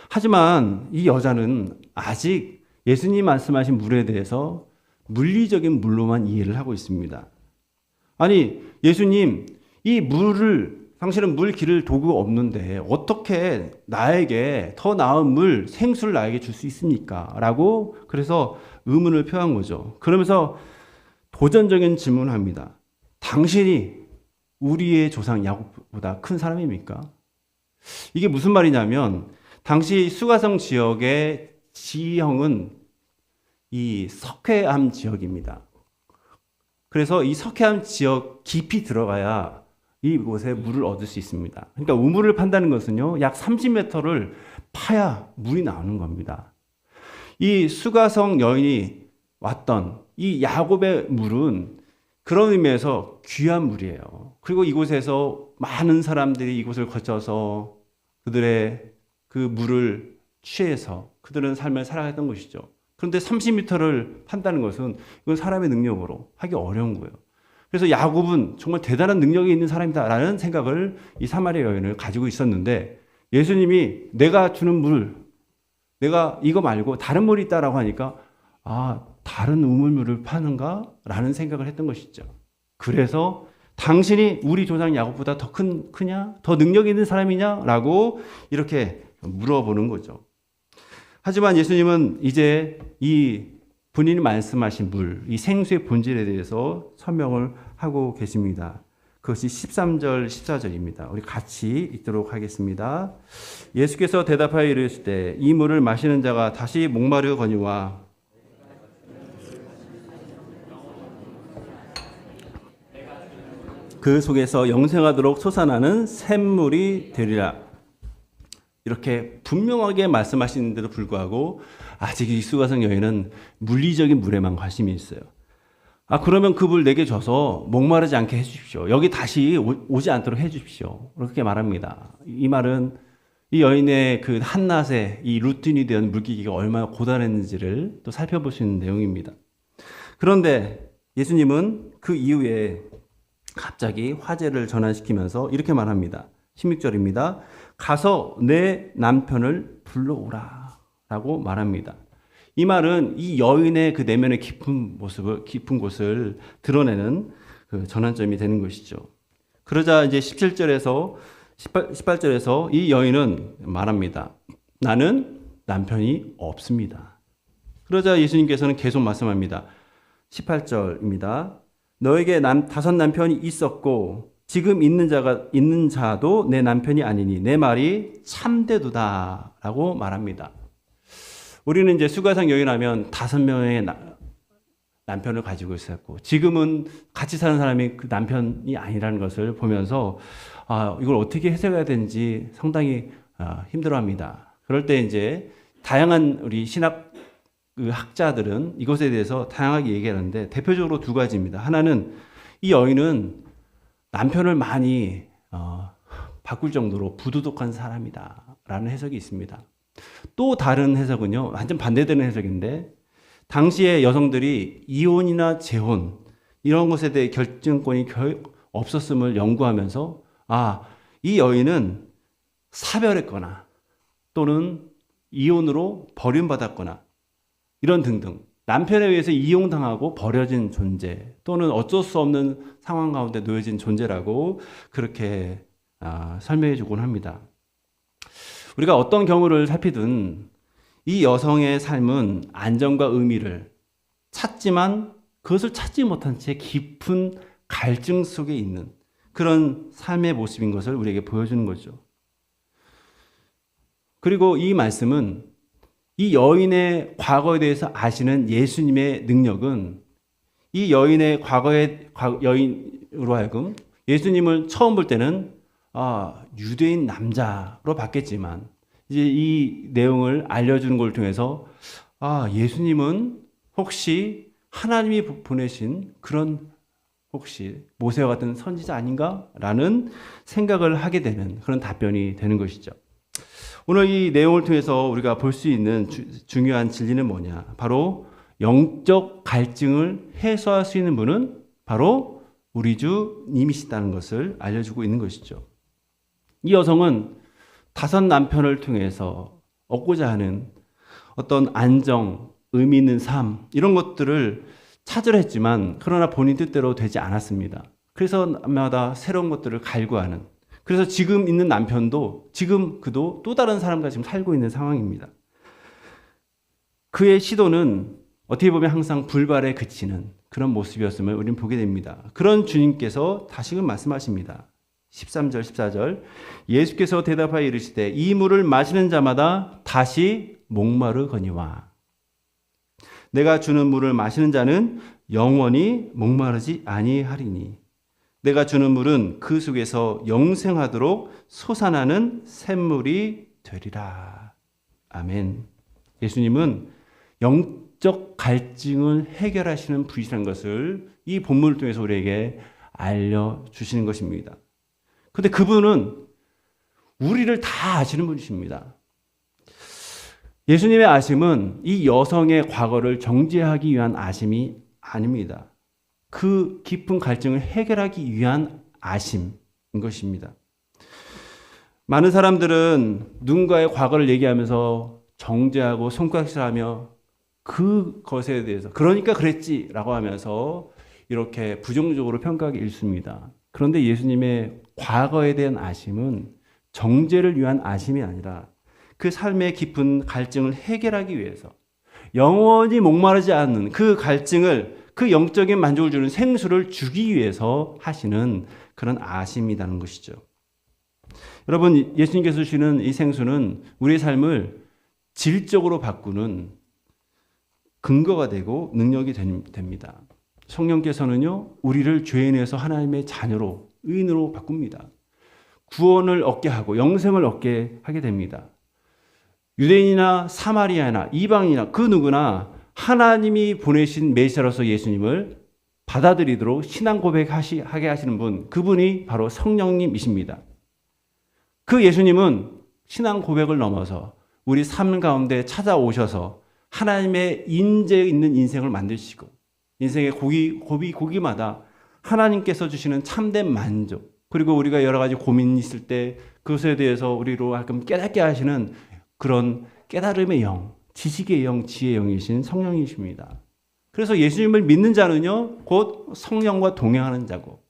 하지만 이 여자는 아직 예수님 말씀하신 물에 대해서 물리적인 물로만 이해를 하고 있습니다. 아니, 예수님, 이 물을, 당신은 물 기를 도구가 없는데 어떻게 나에게 더 나은 물, 생수를 나에게 줄 수 있습니까? 라고 그래서 의문을 표한 거죠. 그러면서 도전적인 질문을 합니다. 당신이 우리의 조상 야곱보다 큰 사람입니까? 이게 무슨 말이냐면 당시 수가성 지역의 지형은 이 석회암 지역입니다. 그래서 이 석회암 지역 깊이 들어가야 이곳에 물을 얻을 수 있습니다. 그러니까 우물을 판다는 것은요, 약 30m를 파야 물이 나오는 겁니다. 이 수가성 여인이 왔던 이 야곱의 물은 그런 의미에서 귀한 물이에요. 그리고 이곳에서 많은 사람들이 이곳을 거쳐서 그들의 그 물을 취해서 그들은 삶을 살아갔던 것이죠. 그런데 30m를 판다는 것은 이건 사람의 능력으로 하기 어려운 거예요. 그래서 야곱은 정말 대단한 능력이 있는 사람이다라는 생각을 이 사마리아 여인을 가지고 있었는데, 예수님이 내가 주는 물, 내가 이거 말고 다른 물이 있다라고 하니까 다른 우물물을 파는가? 라는 생각을 했던 것이죠. 그래서 당신이 우리 조상 야곱보다 더 크냐? 더 능력 있는 사람이냐? 라고 이렇게 물어보는 거죠. 하지만 예수님은 이제 이 본인이 말씀하신 물, 이 생수의 본질에 대해서 설명을 하고 계십니다. 그것이 13절, 14절입니다. 우리 같이 읽도록 하겠습니다. 예수께서 대답하여 이르시되 이 물을 마시는 자가 다시 목마르거니와 그 속에서 영생하도록 솟아나는 샘물이 되리라. 이렇게 분명하게 말씀하시는데도 불구하고 아직 이 수가성 여인은 물리적인 물에만 관심이 있어요. 그러면 그 물 내게 줘서 목마르지 않게 해주십시오. 여기 다시 오지 않도록 해주십시오. 그렇게 말합니다. 이 말은 이 여인의 그 한낮에 이 루틴이 된 물기기가 얼마나 고단했는지를 또 살펴볼 수 있는 내용입니다. 그런데 예수님은 그 이후에 갑자기 화제를 전환시키면서 이렇게 말합니다. 16절입니다. 가서 내 남편을 불러오라 라고 말합니다. 이 말은 이 여인의 그 내면의 깊은 곳을 드러내는 그 전환점이 되는 것이죠. 그러자 이제 17절에서 18절에서 이 여인은 말합니다. 나는 남편이 없습니다. 그러자 예수님께서는 계속 말씀합니다. 18절입니다. 너에게 5 남편이 있었고 지금 있는 자도 내 남편이 아니니 내 말이 참되도다라고 말합니다. 우리는 이제 수가성 여인하면 5명의 남편을 가지고 있었고 지금은 같이 사는 사람이 그 남편이 아니라는 것을 보면서 이걸 어떻게 해석해야 되는지 상당히 힘들어합니다. 그럴 때 이제 다양한 우리 신학 학자들은 이것에 대해서 다양하게 얘기하는데 대표적으로 2가지입니다. 하나는 이 여인은 남편을 많이 바꿀 정도로 부도덕한 사람이다라는 해석이 있습니다. 또 다른 해석은요, 완전 반대되는 해석인데 당시에 여성들이 이혼이나 재혼 이런 것에 대해 결정권이 없었음을 연구하면서 이 여인은 사별했거나 또는 이혼으로 버림받았거나 이런 등등 남편에 의해서 이용당하고 버려진 존재 또는 어쩔 수 없는 상황 가운데 놓여진 존재라고 그렇게 설명해 주곤 합니다. 우리가 어떤 경우를 살피든 이 여성의 삶은 안정과 의미를 찾지만 그것을 찾지 못한 채 깊은 갈증 속에 있는 그런 삶의 모습인 것을 우리에게 보여주는 거죠. 그리고 이 말씀은 이 여인의 과거에 대해서 아시는 예수님의 능력은 이 여인의 여인으로 하여금 예수님을 처음 볼 때는 유대인 남자로 봤겠지만 이제 이 내용을 알려주는 걸 통해서 예수님은 혹시 하나님이 보내신 그런 혹시 모세와 같은 선지자 아닌가라는 생각을 하게 되는 그런 답변이 되는 것이죠. 오늘 이 내용을 통해서 우리가 볼 수 있는 중요한 진리는 뭐냐? 바로 영적 갈증을 해소할 수 있는 분은 바로 우리 주님이시다는 것을 알려주고 있는 것이죠. 이 여성은 5 남편을 통해서 얻고자 하는 어떤 안정, 의미 있는 삶 이런 것들을 찾으려 했지만 그러나 본인 뜻대로 되지 않았습니다. 그래서 날마다 새로운 것들을 갈구하는, 그래서 지금 있는 남편도 지금 그도 또 다른 사람과 지금 살고 있는 상황입니다. 그의 시도는 어떻게 보면 항상 불발에 그치는 그런 모습이었음을 우리는 보게 됩니다. 그런 주님께서 다시금 말씀하십니다. 13절 14절 예수께서 대답하여 이르시되 이 물을 마시는 자마다 다시 목마르거니와 내가 주는 물을 마시는 자는 영원히 목마르지 아니하리니 내가 주는 물은 그 속에서 영생하도록 솟아나는 샘물이 되리라. 아멘. 예수님은 영적 갈증을 해결하시는 분이라는 것을 이 본문을 통해서 우리에게 알려주시는 것입니다. 그런데 그분은 우리를 다 아시는 분이십니다. 예수님의 아심은 이 여성의 과거를 정죄하기 위한 아심이 아닙니다. 그 깊은 갈증을 해결하기 위한 아심인 것입니다. 많은 사람들은 누군가의 과거를 얘기하면서 정죄하고 손가락질하며 그것에 대해서 그러니까 그랬지라고 하면서 이렇게 부정적으로 평가하기 일쑤입니다. 그런데 예수님의 과거에 대한 아심은 정죄를 위한 아심이 아니라 그 삶의 깊은 갈증을 해결하기 위해서 영원히 목마르지 않는 그 갈증을 그 영적인 만족을 주는 생수를 주기 위해서 하시는 그런 아심이라는 것이죠. 여러분, 예수님께서 주시는 이 생수는 우리의 삶을 질적으로 바꾸는 근거가 되고 능력이 됩니다. 성령께서는요, 우리를 죄인에서 하나님의 자녀로, 의인으로 바꿉니다. 구원을 얻게 하고 영생을 얻게 하게 됩니다. 유대인이나 사마리아나 이방인이나 그 누구나 하나님이 보내신 메시아로서 예수님을 받아들이도록 신앙 고백하게 하시는 분, 그분이 바로 성령님이십니다. 그 예수님은 신앙 고백을 넘어서 우리 삶 가운데 찾아오셔서 하나님의 인재 있는 인생을 만드시고 인생의 고비마다 하나님께서 주시는 참된 만족, 그리고 우리가 여러 가지 고민이 있을 때 그것에 대해서 우리로 하여금 깨닫게 하시는 그런 깨달음의 영, 지식의 영, 지혜의 영이신 성령이십니다. 그래서 예수님을 믿는 자는요, 곧 성령과 동행하는 자고,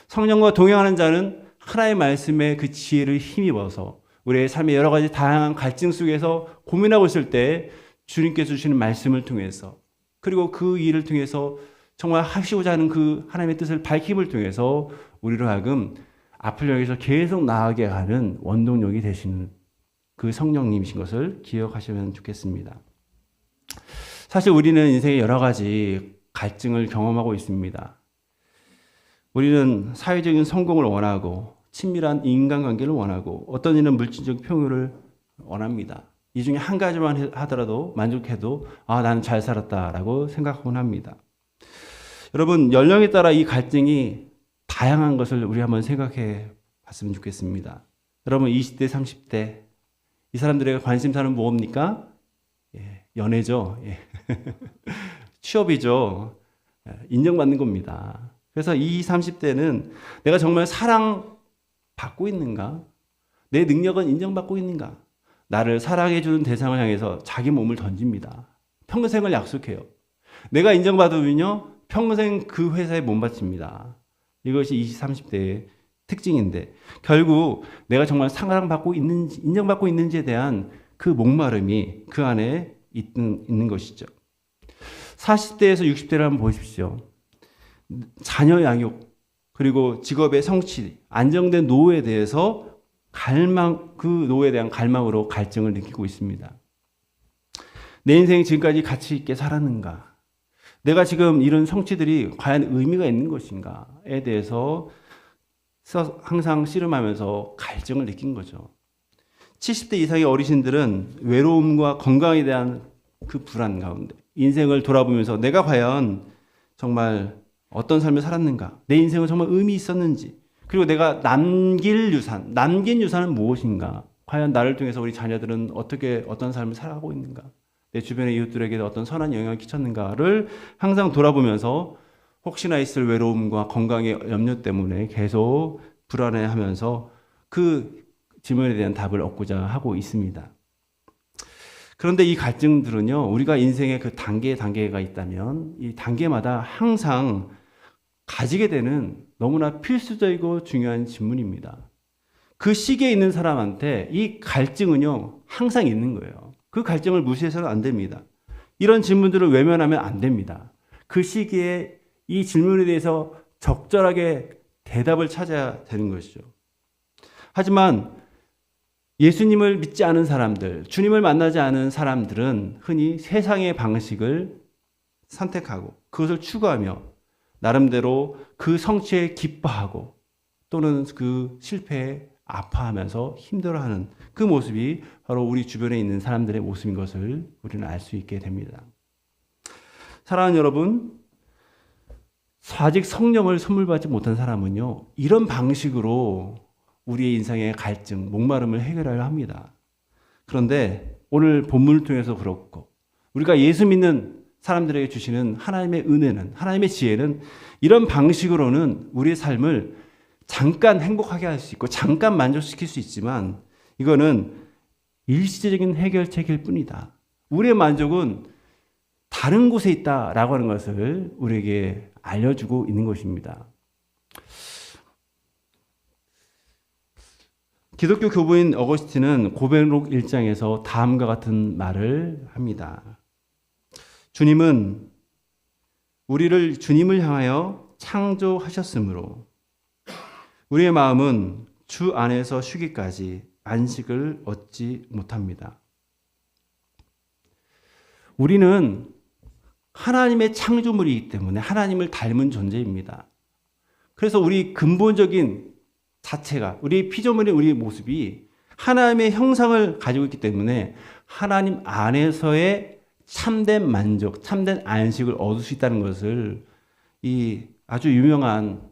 성령과 동행하는 자는 하나님의 말씀에 그 지혜를 힘입어서 우리의 삶의 여러 가지 다양한 갈증 속에서 고민하고 있을 때 주님께서 주시는 말씀을 통해서, 그리고 그 일을 통해서 정말 하시고자 하는 그 하나님의 뜻을 밝힘을 통해서 우리로 하여금 앞을 향해서 계속 나아가게 하는 원동력이 되시는 그 성령님이신 것을 기억하시면 좋겠습니다. 사실 우리는 인생에 여러 가지 갈증을 경험하고 있습니다. 우리는 사회적인 성공을 원하고 친밀한 인간관계를 원하고 어떤 이는 물질적 평유를 원합니다. 이 중에 한 가지만 하더라도 만족해도 나는 잘 살았다라고 생각하곤 합니다. 여러분, 연령에 따라 이 갈증이 다양한 것을 우리 한번 생각해 봤으면 좋겠습니다. 여러분, 20대, 30대 이 사람들의 관심사는 뭡니까? 연애죠. 취업이죠. 인정받는 겁니다. 그래서 이 30대는 내가 정말 사랑받고 있는가? 내 능력은 인정받고 있는가? 나를 사랑해주는 대상을 향해서 자기 몸을 던집니다. 평생을 약속해요. 내가 인정받으면요, 평생 그 회사에 몸바칩니다. 이것이 20, 30대의 특징인데, 결국 내가 정말 사랑받고 있는지, 인정받고 있는지에 대한 그 목마름이 그 안에 있는 것이죠. 40대에서 60대를 한번 보십시오. 자녀 양육, 그리고 직업의 성취, 안정된 노후에 대해서 그 노후에 대한 갈망으로 갈증을 느끼고 있습니다. 내 인생이 지금까지 가치 있게 살았는가? 내가 지금 이런 성취들이 과연 의미가 있는 것인가에 대해서 항상 씨름하면서 갈증을 느낀 거죠. 70대 이상의 어르신들은 외로움과 건강에 대한 그 불안 가운데 인생을 돌아보면서 내가 과연 정말 어떤 삶을 살았는가, 내 인생은 정말 의미 있었는지, 그리고 내가 남긴 유산은 무엇인가, 과연 나를 통해서 우리 자녀들은 어떤 삶을 살아가고 있는가, 내 주변의 이웃들에게도 어떤 선한 영향을 끼쳤는가를 항상 돌아보면서 혹시나 있을 외로움과 건강의 염려 때문에 계속 불안해하면서 그 질문에 대한 답을 얻고자 하고 있습니다. 그런데 이 갈증들은요, 우리가 인생의 그 단계가 있다면 이 단계마다 항상 가지게 되는 너무나 필수적이고 중요한 질문입니다. 그 시기에 있는 사람한테 이 갈증은요, 항상 있는 거예요. 그 갈증을 무시해서는 안 됩니다. 이런 질문들을 외면하면 안 됩니다. 그 시기에 이 질문에 대해서 적절하게 대답을 찾아야 되는 것이죠. 하지만 예수님을 믿지 않은 사람들, 주님을 만나지 않은 사람들은 흔히 세상의 방식을 선택하고 그것을 추구하며 나름대로 그 성취에 기뻐하고 또는 그 실패에 아파하면서 힘들어하는 그 모습이 바로 우리 주변에 있는 사람들의 모습인 것을 우리는 알 수 있게 됩니다. 사랑하는 여러분, 아직 성령을 선물 받지 못한 사람은요, 이런 방식으로 우리의 인생의 갈증, 목마름을 해결하려 합니다. 그런데 오늘 본문을 통해서 그렇고 우리가 예수 믿는 사람들에게 주시는 하나님의 은혜는, 하나님의 지혜는 이런 방식으로는 우리의 삶을 잠깐 행복하게 할 수 있고 잠깐 만족시킬 수 있지만 이거는 일시적인 해결책일 뿐이다. 우리의 만족은 다른 곳에 있다라고 하는 것을 우리에게 알려주고 있는 것입니다. 기독교 교부인 어거스틴은 고백록 1장에서 다음과 같은 말을 합니다. 주님은 우리를 주님을 향하여 창조하셨으므로 우리의 마음은 주 안에서 쉬기까지 안식을 얻지 못합니다. 우리는 하나님의 창조물이기 때문에 하나님을 닮은 존재입니다. 그래서 우리 근본적인 자체가, 우리 피조물인 우리의 모습이 하나님의 형상을 가지고 있기 때문에 하나님 안에서의 참된 만족, 참된 안식을 얻을 수 있다는 것을 이 아주 유명한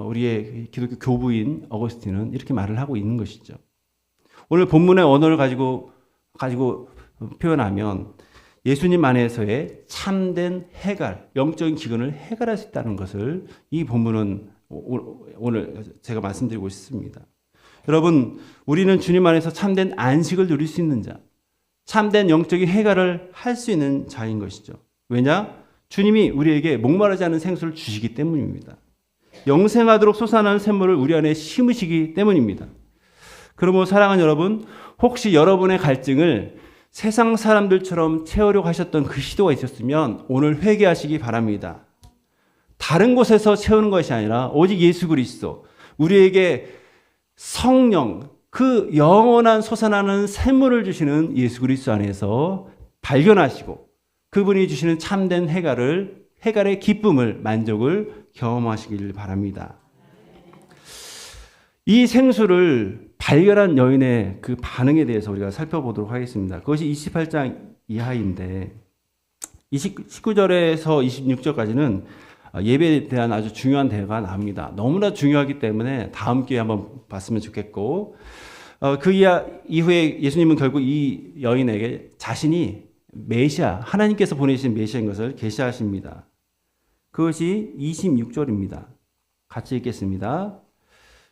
우리의 기독교 교부인 어거스틴은 이렇게 말을 하고 있는 것이죠. 오늘 본문의 언어를 가지고 표현하면 예수님 안에서의 참된 해결, 영적인 기근을 해결할 수 있다는 것을 이 본문은 오늘 제가 말씀드리고 싶습니다. 여러분, 우리는 주님 안에서 참된 안식을 누릴 수 있는 자, 참된 영적인 해결을 할 수 있는 자인 것이죠. 왜냐? 주님이 우리에게 목마르지 않은 생수를 주시기 때문입니다. 영생하도록 솟아나는 샘물을 우리 안에 심으시기 때문입니다. 그러므로 사랑하는 여러분, 혹시 여러분의 갈증을 세상 사람들처럼 채우려고 하셨던 그 시도가 있었으면 오늘 회개하시기 바랍니다. 다른 곳에서 채우는 것이 아니라 오직 예수 그리스도, 우리에게 성령, 그 영원한 솟아나는 샘물을 주시는 예수 그리스도 안에서 발견하시고 그분이 주시는 참된 해갈의 기쁨을, 만족을 경험하시길 바랍니다. 이 생수를 발견한 여인의 그 반응에 대해서 우리가 살펴보도록 하겠습니다. 그것이 28장 이하인데 19절에서 26절까지는 예배에 대한 아주 중요한 대화가 나옵니다. 너무나 중요하기 때문에 다음 기회에 한번 봤으면 좋겠고, 그 이후에 예수님은 결국 이 여인에게 자신이 메시아, 하나님께서 보내신 메시아인 것을 계시하십니다. 그것이 26절입니다. 같이 읽겠습니다.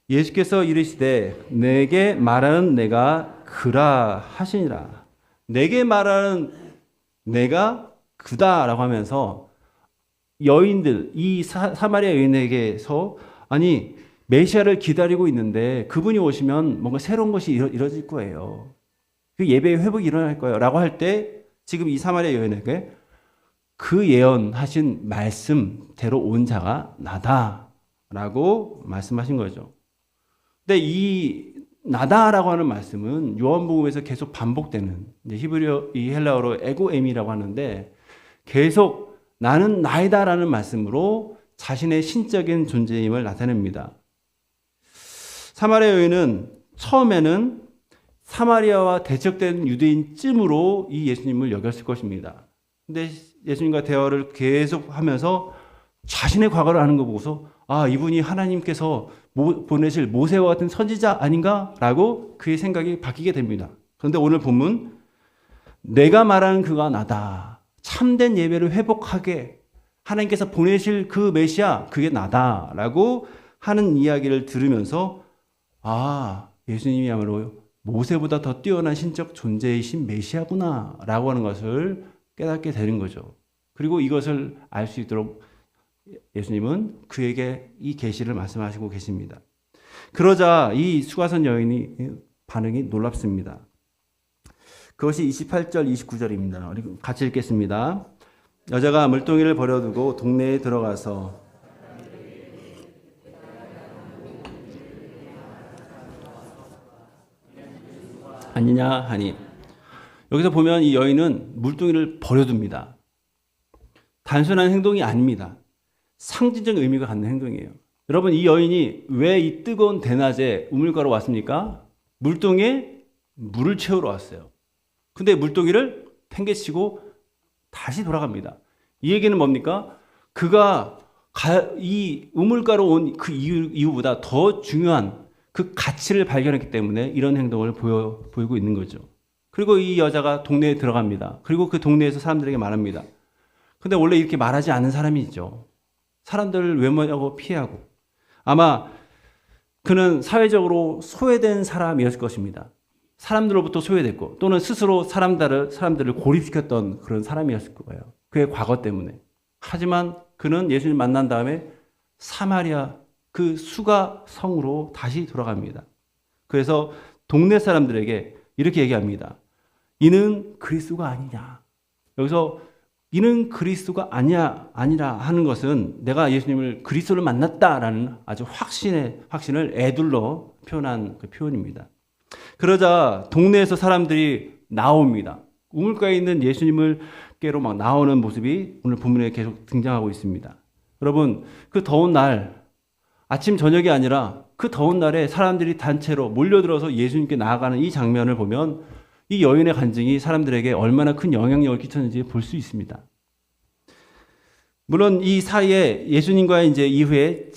예수께서 이르시되 내게 말하는 내가 그라 하시니라. 내게 말하는 내가 그다라고 하면서 여인들, 이 사마리아 여인에게서 아니 메시아를 기다리고 있는데 그분이 오시면 뭔가 새로운 것이 이루어질 거예요. 그 예배의 회복이 일어날 거예요. 라고 할 때 지금 이 사마리아 여인에게 그 예언하신 말씀대로 온 자가 나다 라고 말씀하신 거죠. 근데 이 나다라고 하는 말씀은 요한복음에서 계속 반복되는, 히브리어, 이 헬라어로 에고엠이라고 하는데 계속 나는 나이다라는 말씀으로 자신의 신적인 존재임을 나타냅니다. 사마리아 여인은 처음에는 사마리아와 대척된 유대인쯤으로 이 예수님을 여겼을 것입니다. 근데 예수님과 대화를 계속 하면서 자신의 과거를 아는 거 보고서 이분이 하나님께서 보내실 모세와 같은 선지자 아닌가? 라고 그의 생각이 바뀌게 됩니다. 그런데 오늘 본문 내가 말하는 그가 나다. 참된 예배를 회복하게 하나님께서 보내실 그 메시아, 그게 나다. 라고 하는 이야기를 들으면서 예수님이야말로 모세보다 더 뛰어난 신적 존재이신 메시아구나 라고 하는 것을 깨닫게 되는 거죠. 그리고 이것을 알 수 있도록 예수님은 그에게 이 계시를 말씀하시고 계십니다. 그러자 이 수가선 여인이 반응이 놀랍습니다. 그것이 28절, 29절입니다. 우리 같이 읽겠습니다. 여자가 물동이를 버려두고 동네에 들어가서 아니냐 하니, 여기서 보면 이 여인은 물동이를 버려둡니다. 단순한 행동이 아닙니다. 상징적 의미가 갖는 행동이에요. 여러분, 이 여인이 왜 이 뜨거운 대낮에 우물가로 왔습니까? 물동에 물을 채우러 왔어요. 근데 물동이를 팽개치고 다시 돌아갑니다. 이 얘기는 뭡니까? 그가 이 우물가로 온 그 이유보다 더 중요한 그 가치를 발견했기 때문에 이런 행동을 보이고 있는 거죠. 그리고 이 여자가 동네에 들어갑니다. 그리고 그 동네에서 사람들에게 말합니다. 근데 원래 이렇게 말하지 않는 사람이 있죠. 사람들을 외면하고 피하고. 아마 그는 사회적으로 소외된 사람이었을 것입니다. 사람들로부터 소외됐고 또는 스스로 사람들을 고립시켰던 그런 사람이었을 거예요. 그의 과거 때문에. 하지만 그는 예수님 만난 다음에 사마리아 그 수가 성으로 다시 돌아갑니다. 그래서 동네 사람들에게 이렇게 얘기합니다. 이는 그리스도가 아니냐. 여기서 이는 그리스도가 아니라 하는 것은 내가 예수님을 그리스도를 만났다라는 아주 확신을 애둘러 표현한 그 표현입니다. 그러자 동네에서 사람들이 나옵니다. 우물가에 있는 예수님을께로 막 나오는 모습이 오늘 본문에 계속 등장하고 있습니다. 여러분, 그 더운 날, 아침 저녁이 아니라 그 더운 날에 사람들이 단체로 몰려들어서 예수님께 나아가는 이 장면을 보면 이 여인의 간증이 사람들에게 얼마나 큰 영향력을 끼쳤는지 볼 수 있습니다. 물론 이 사이에 예수님과의 이제 이후에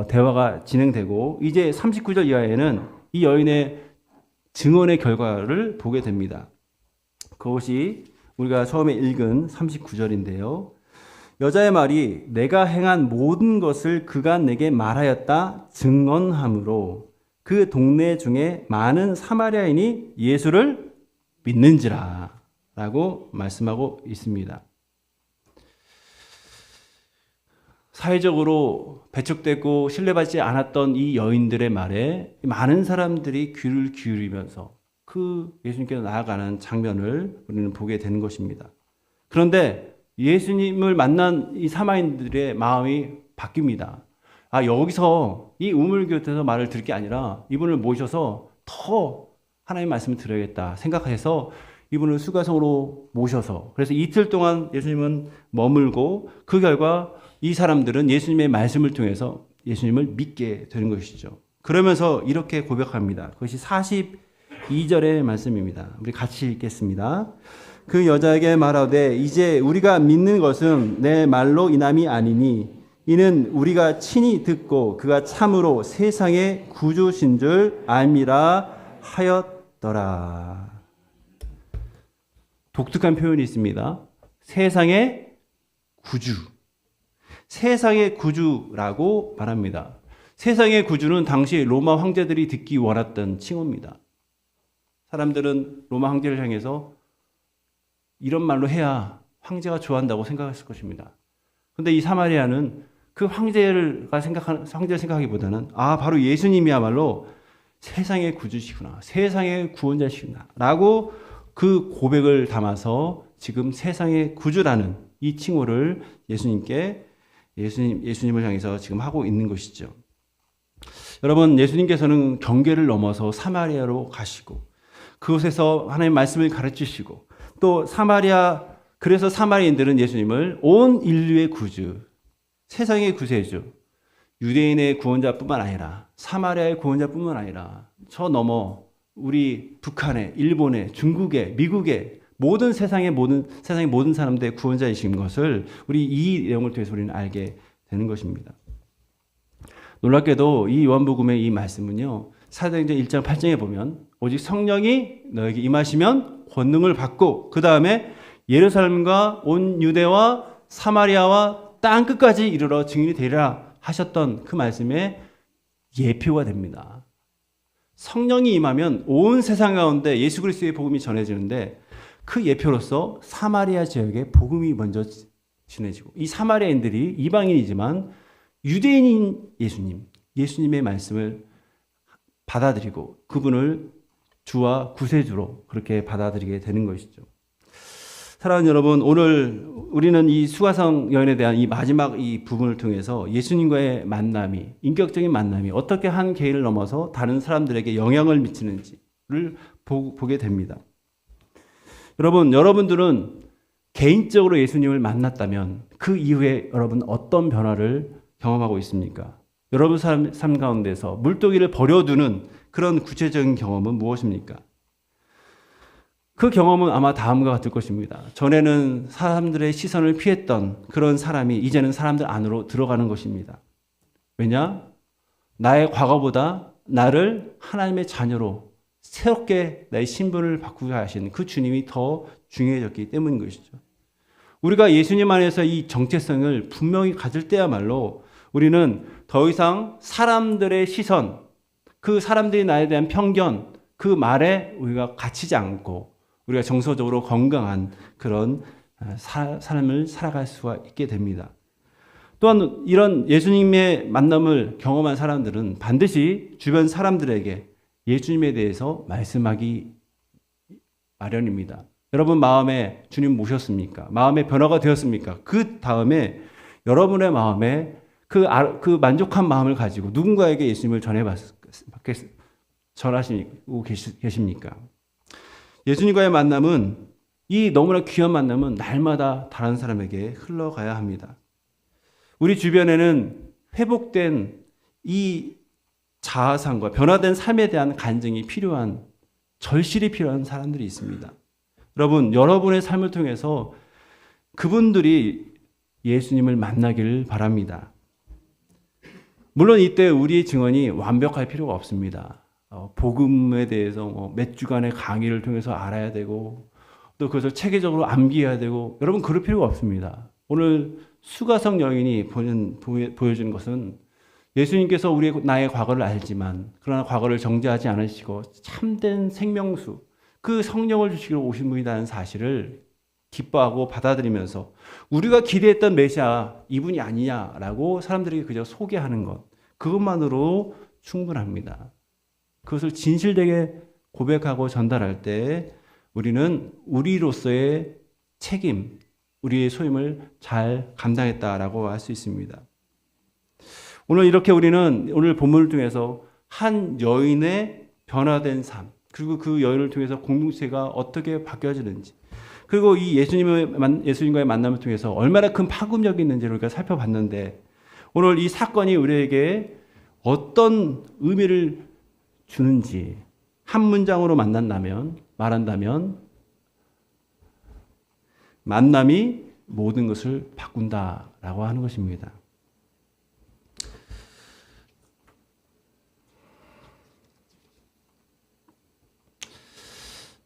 대화가 진행되고 이제 39절 이하에는 이 여인의 증언의 결과를 보게 됩니다. 그것이 우리가 처음에 읽은 39절인데요. 여자의 말이 내가 행한 모든 것을 그가 내게 말하였다 증언하므로 그 동네 중에 많은 사마리아인이 예수를 믿는지라 라고 말씀하고 있습니다. 사회적으로 배척되고 신뢰받지 않았던 이 여인들의 말에 많은 사람들이 귀를 기울이면서 그 예수님께로 나아가는 장면을 우리는 보게 되는 것입니다. 그런데 예수님을 만난 이 사마리아인들의 마음이 바뀝니다. 아, 여기서 이 우물곁에서 말을 들을 게 아니라 이분을 모셔서 더 하나님의 말씀을 들어야겠다 생각해서 이분을 수가성으로 모셔서 그래서 이틀 동안 예수님은 머물고 그 결과 이 사람들은 예수님의 말씀을 통해서 예수님을 믿게 되는 것이죠. 그러면서 이렇게 고백합니다. 그것이 42절의 말씀입니다. 우리 같이 읽겠습니다. 그 여자에게 말하되 이제 우리가 믿는 것은 내 말로 인함이 아니니 이는 우리가 친히 듣고 그가 참으로 세상의 구주신 줄 알미라 하였더라. 독특한 표현이 있습니다. 세상의 구주. 세상의 구주라고 말합니다. 세상의 구주는 당시 로마 황제들이 듣기 원했던 칭호입니다. 사람들은 로마 황제를 향해서 이런 말로 해야 황제가 좋아한다고 생각했을 것입니다. 그런데 이 사마리아는 그 황제를 생각하기보다는 바로 예수님이야말로 세상의 구주시구나, 세상의 구원자시구나 라고 그 고백을 담아서 지금 세상의 구주라는 이 칭호를 예수님을 향해서 지금 하고 있는 것이죠. 여러분, 예수님께서는 경계를 넘어서 사마리아로 가시고 그곳에서 하나님의 말씀을 가르치시고 또 그래서 사마리아인들은 예수님을 온 인류의 구주, 세상의 구세주, 유대인의 구원자뿐만 아니라 사마리아의 구원자뿐만 아니라 저 넘어 우리 북한의, 일본의, 중국의, 미국의 모든 세상의 모든 사람들의 구원자이신 것을 우리 이 내용을 통해서 우리는 알게 되는 것입니다. 놀랍게도 이 요한복음의 이 말씀은요, 사도행전 1장 8장에 보면 오직 성령이 너에게 임하시면 권능을 받고 그 다음에 예루살렘과 온 유대와 사마리아와 땅 끝까지 이르러 증인이 되리라 하셨던 그 말씀의 예표가 됩니다. 성령이 임하면 온 세상 가운데 예수 그리스도의 복음이 전해지는데 그 예표로서 사마리아 지역에 복음이 먼저 전해지고 이 사마리아인들이 이방인이지만 유대인인 예수님의 말씀을 받아들이고 그분을 주와 구세주로 그렇게 받아들이게 되는 것이죠. 사랑하는 여러분, 오늘 우리는 이 수가성 여인에 대한 이 마지막 이 부분을 통해서 예수님과의 만남이, 인격적인 만남이 어떻게 한 개인을 넘어서 다른 사람들에게 영향을 미치는지를 보게 됩니다. 여러분들은 개인적으로 예수님을 만났다면 그 이후에 여러분 어떤 변화를 경험하고 있습니까? 여러분 삶 가운데서 물고기를 버려두는 그런 구체적인 경험은 무엇입니까? 그 경험은 아마 다음과 같을 것입니다. 전에는 사람들의 시선을 피했던 그런 사람이 이제는 사람들 안으로 들어가는 것입니다. 왜냐? 나의 과거보다 나를 하나님의 자녀로 새롭게 나의 신분을 바꾸게 하신 그 주님이 더 중요해졌기 때문인 것이죠. 우리가 예수님 안에서 이 정체성을 분명히 가질 때야말로 우리는 더 이상 사람들의 시선, 그 사람들이 나에 대한 편견, 그 말에 우리가 갇히지 않고 우리가 정서적으로 건강한 그런 삶을 살아갈 수가 있게 됩니다. 또한 이런 예수님의 만남을 경험한 사람들은 반드시 주변 사람들에게 예수님에 대해서 말씀하기 마련입니다. 여러분 마음에 주님 모셨습니까? 마음에 변화가 되었습니까? 그 다음에 여러분의 마음에 그 만족한 마음을 가지고 누군가에게 예수님을 전하시고 계십니까? 예수님과의 만남은 이 너무나 귀한 만남은 날마다 다른 사람에게 흘러가야 합니다. 우리 주변에는 회복된 이 자아상과 변화된 삶에 대한 간증이 필요한, 절실히 필요한 사람들이 있습니다. 여러분, 여러분의 삶을 통해서 그분들이 예수님을 만나기를 바랍니다. 물론 이때 우리의 증언이 완벽할 필요가 없습니다. 복음에 대해서 몇 주간의 강의를 통해서 알아야 되고 또 그것을 체계적으로 암기해야 되고 여러분 그럴 필요가 없습니다. 오늘 수가성 여인이 보여주는 것은 예수님께서 나의 과거를 알지만 그러나 과거를 정죄하지 않으시고 참된 생명수 그 성령을 주시기로 오신 분이라는 사실을 기뻐하고 받아들이면서 우리가 기대했던 메시아 이분이 아니냐라고 사람들에게 그저 소개하는 것 그것만으로 충분합니다. 그것을 진실되게 고백하고 전달할 때 우리는 우리로서의 책임, 우리의 소임을 잘 감당했다라고 할 수 있습니다. 오늘 이렇게 우리는 오늘 본문을 통해서 한 여인의 변화된 삶, 그리고 그 여인을 통해서 공동체가 어떻게 바뀌어지는지, 그리고 이 예수님과의 만남을 통해서 얼마나 큰 파급력이 있는지를 우리가 살펴봤는데 오늘 이 사건이 우리에게 어떤 의미를 주는지 한 문장으로 말한다면 만남이 모든 것을 바꾼다라고 하는 것입니다.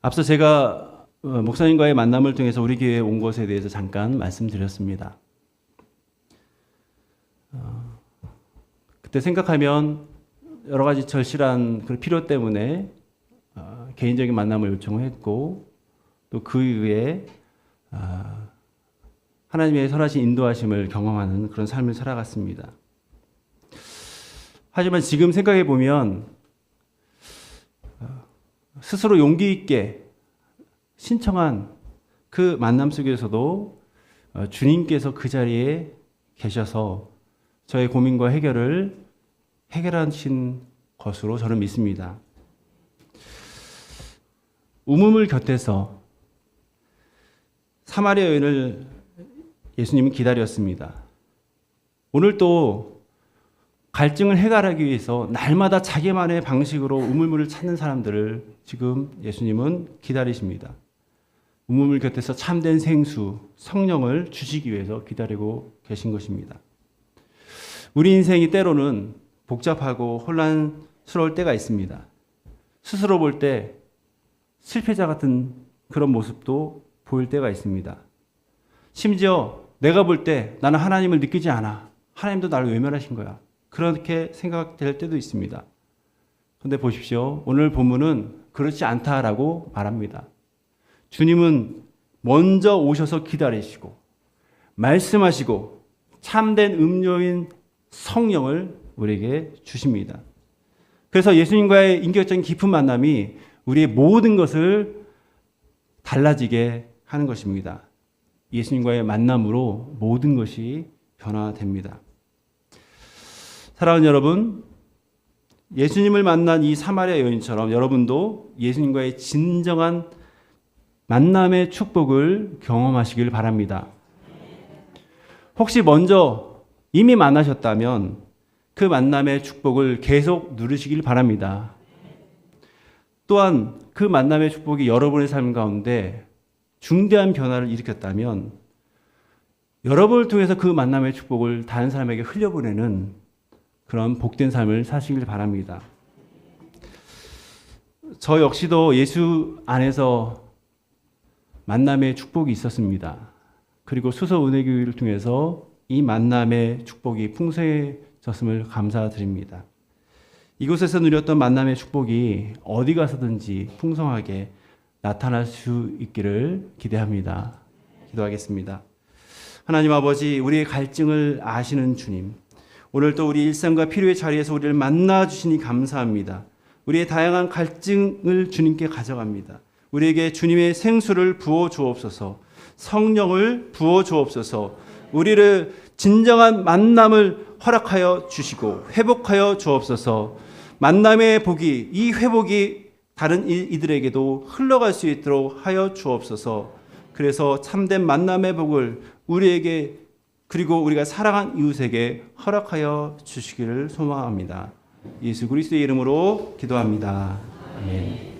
앞서 제가 목사님과의 만남을 통해서 우리 교회에 온 것에 대해서 잠깐 말씀드렸습니다. 그때 생각하면 여러 가지 절실한 그 필요 때문에 개인적인 만남을 요청했고 또 그 이후에 하나님의 선하신 인도하심을 경험하는 그런 삶을 살아갔습니다. 하지만 지금 생각해 보면 스스로 용기 있게 신청한 그 만남 속에서도 주님께서 그 자리에 계셔서 저의 고민과 해결을 해결하신 것으로 저는 믿습니다. 우물물 곁에서 사마리아 여인을 예수님은 기다렸습니다. 오늘 또 갈증을 해결하기 위해서 날마다 자기만의 방식으로 우물물을 찾는 사람들을 지금 예수님은 기다리십니다. 우물물 곁에서 참된 생수, 성령을 주시기 위해서 기다리고 계신 것입니다. 우리 인생이 때로는 복잡하고 혼란스러울 때가 있습니다. 스스로 볼 때 실패자 같은 그런 모습도 보일 때가 있습니다. 심지어 내가 볼 때 나는 하나님을 느끼지 않아. 하나님도 나를 외면하신 거야. 그렇게 생각될 때도 있습니다. 그런데 보십시오. 오늘 본문은 그렇지 않다라고 말합니다. 주님은 먼저 오셔서 기다리시고 말씀하시고 참된 음료인 성령을 우리에게 주십니다. 그래서 예수님과의 인격적인 깊은 만남이 우리의 모든 것을 달라지게 하는 것입니다. 예수님과의 만남으로 모든 것이 변화됩니다. 사랑하는 여러분, 예수님을 만난 이 사마리아 여인처럼 여러분도 예수님과의 진정한 만남의 축복을 경험하시길 바랍니다. 혹시 먼저 이미 만나셨다면 그 만남의 축복을 계속 누리시길 바랍니다. 또한 그 만남의 축복이 여러분의 삶 가운데 중대한 변화를 일으켰다면 여러분을 통해서 그 만남의 축복을 다른 사람에게 흘려보내는 그런 복된 삶을 사시길 바랍니다. 저 역시도 예수 안에서 만남의 축복이 있었습니다. 그리고 수서 은혜교회를 통해서 이 만남의 축복이 풍성해졌음을 감사드립니다. 이곳에서 누렸던 만남의 축복이 어디 가서든지 풍성하게 나타날 수 있기를 기대합니다. 기도하겠습니다. 하나님 아버지, 우리의 갈증을 아시는 주님, 오늘 또 우리 일상과 필요의 자리에서 우리를 만나 주시니 감사합니다. 우리의 다양한 갈증을 주님께 가져갑니다. 우리에게 주님의 생수를 부어 주옵소서, 성령을 부어 주옵소서, 우리를 진정한 만남을 허락하여 주시고 회복하여 주옵소서. 만남의 복이, 이 회복이 다른 이들에게도 흘러갈 수 있도록 하여 주옵소서. 그래서 참된 만남의 복을 우리에게 그리고 우리가 사랑한 이웃에게 허락하여 주시기를 소망합니다. 예수 그리스도의 이름으로 기도합니다. 아멘.